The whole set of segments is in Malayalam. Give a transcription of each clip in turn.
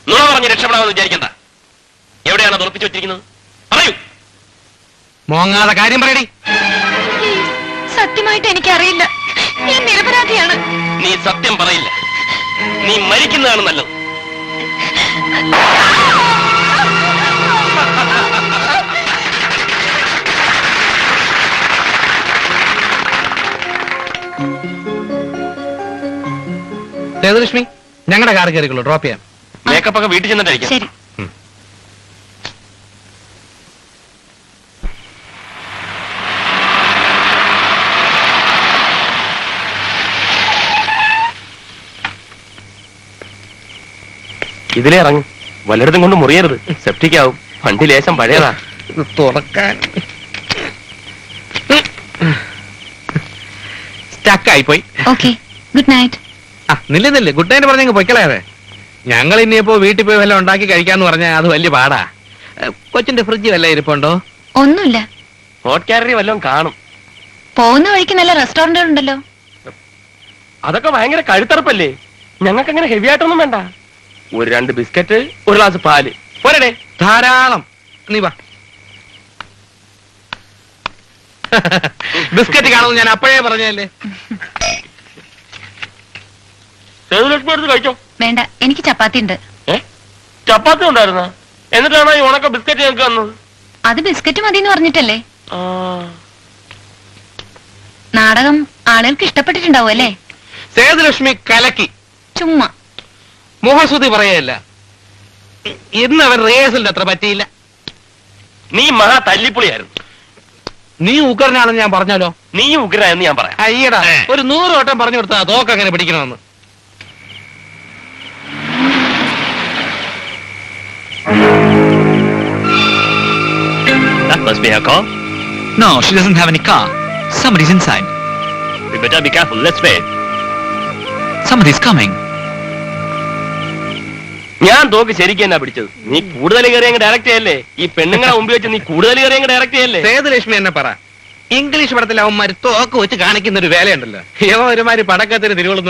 നുണ പറഞ്ഞ് രക്ഷപ്പെടാമെന്ന് വിചാരിക്കണ്ട. എവിടെയാണ് അത് ഉറപ്പിച്ചു വെച്ചിരിക്കുന്നത്? പറയൂ. മോങ്ങാതെ കാര്യം പറയടി. സത്യമായിട്ട് എനിക്കറിയില്ല. ഞാൻ നിരപരാധിയാണ്. നീ സത്യം പറയില്ല. നീ മരിക്കുന്നതാണ് നല്ലത്. സേതുലക്ഷ്മി, ഞങ്ങളുടെ കാർ കയറിക്കുള്ളൂ, ഡ്രോപ്പ് ചെയ്യാം. മേക്കപ്പ് ഒക്കെ വീട്ടിൽ ചെന്നിട്ടായിരിക്കും. ശരി. ഇതിലേ ഇറങ്ങും. വല്ലയിടത്തും കൊണ്ട് മുറിയരുത്, സെപ്റ്റിക് ആവും. വണ്ടി ലേശം പഴയതാ. തുറക്കാൻ സ്റ്റക്കായി പോയി. Okay, good night. നില്ല് ഗുഡ് നൈറ്റ് പറഞ്ഞെങ്കിൽ പൊയ്ക്കളയാതെ. ഞങ്ങൾ ഇനിയിപ്പോ വീട്ടിൽ പോയി വല്ല ഉണ്ടാക്കി കഴിക്കാന്ന് പറഞ്ഞാൽ അത് വലിയ പാടാ. കൊച്ചിന്റെ ഫ്രിഡ്ജ് വല്ല ഇരിപ്പുണ്ടോ? ഒന്നുമില്ല. ഹോട്ട് കാരറി വല്ലതും കാണും. പോകുന്ന വഴിക്ക് നല്ല റെസ്റ്റോറന്റുകൾ ഉണ്ടല്ലോ. അതൊക്കെ ഭയങ്കര കഴുത്തറപ്പല്ലേ. ഞങ്ങൾക്ക് അങ്ങനെ ഹെവി ആയിട്ടൊന്നും വേണ്ട. ഒരു 2 ബിസ്ക്കറ്റ്, ഒരു ഗ്ലാസ് പാല് പോരടേ. ധാരാളം. നീ വാ. ബിസ്ക്കറ്റ് കാണുമെന്ന് ഞാൻ അപ്പോഴേ പറഞ്ഞല്ലേ. സേതുലക്ഷ്മി എടുത്ത് കഴിച്ചോ. വേണ്ട, എനിക്ക് ചപ്പാത്തി ഉണ്ട്. ചപ്പാത്തി ഉണ്ടായിരുന്ന എന്നിട്ടാണോ ഈ ഉണക്ക ബിസ്ക്കറ്റ് ഞങ്ങൾക്ക് തന്നത്? അത് ബിസ്ക്കറ്റ് മതി എന്ന് പറഞ്ഞിട്ടല്ലേ. നാടകം ആളുകൾക്ക് ഇഷ്ടപ്പെട്ടിട്ടുണ്ടാവും അല്ലേ? സേതുലക്ഷ്മി കലക്കി. ചുമ്മാ മുഖസ്തുതി പറയല്ല. ഇന്ന് അവൻ റിഹേഴ്സലിന്റെ അത്ര പറ്റിയില്ല. നീ മഹാ തല്ലിപ്പൊളിയായിരുന്നു. നീ ഉഗ്രനാണെന്ന് ഞാൻ പറഞ്ഞാലോ? നീ ഉഗ്ര എന്ന് ഞാൻ പറയാം. അയ്യടാ, ഒരു 100 വട്ടം പറഞ്ഞു കൊടുത്താ തോക്ക് അങ്ങനെ പിടിക്കണമെന്ന്. That must be her car. No, she doesn't have any car. Somebody's inside. We better be careful. Let's wait. Somebody's coming. ഞാൻ തോക്ക് ശരിക്കും എന്നാ പിടിച്ചത്. നീ കൂടുതൽ കയറിയങ്ങ് ഡയറക്റ്റ് ചെയ്യല്ലേ. ഈ പെണ്ണുങ്ങളെ മുമ്പിൽ വെച്ച് നീ കൂടുതൽ കയറിയങ്ങ് ഡയറക്റ്റ് ചെയ്യല്ലേ. സേതുലക്ഷ്മി എന്നെ പറ. ഇംഗ്ലീഷ് പടത്തിൽ അവന്മാര് തോക്ക് വെച്ച് കാണിക്കുന്ന ഒരു വേലയുണ്ടല്ലോ. ഒരുമാതിരി പടക്കത്തിന് തിരുവോളുന്ന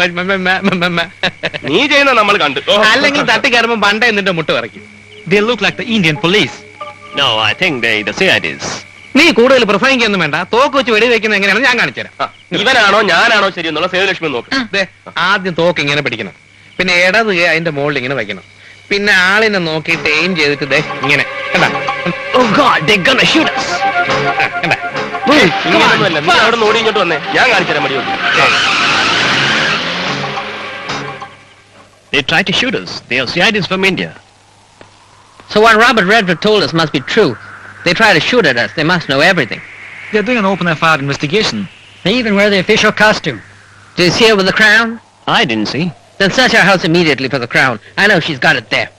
നീ ചെയ്യുന്ന നമ്മൾ കണ്ടു. അല്ലെങ്കിൽ തട്ടി കയറുമ്പോ പണ്ടേ നിന്റെ മുട്ട് പറയ്ക്കും. They look like the Indian police. No, I think they the CIDs. നീ കൂടുതൽ പ്രസംഗിക്കൊന്നും വേണ്ട. തോക്ക് വെച്ച് വെടിവെക്കുന്നത് എങ്ങനെയാണ് ഞാൻ കാണിച്ചുതരാം. ഇവനാണോ ഞാനാണോ ശരി എന്നുള്ള സേതുലക്ഷ്മി നോക്ക്. ആദ്യം തോക്ക് ഇങ്ങനെ പിടിക്കണം. പിന്നെ ഇടത് കൈ അതിന്റെ മുകളിൽ ഇങ്ങനെ വെക്കണം. പിന്നെ ആളിനെ നോക്കിയിട്ട് എയിം ചെയ്തിട്ട് ഇങ്ങനെ ഇങ്ങനെയൊന്നുമല്ല. നീ അവിടെ നോടി ഇങ്ങോട്ട് വന്നേ, ഞാൻ കാണിച്ചു തരാൻ മടിയോ. They tried to shoot us. They are CIDs from India. So what Robert Redford told us must be true. They try to shoot at us. They must know everything. They're doing an open-fire investigation. They even wear the official costume. Do you see her with the crown? I didn't see. Then search our house immediately for the crown. I know she's got it there.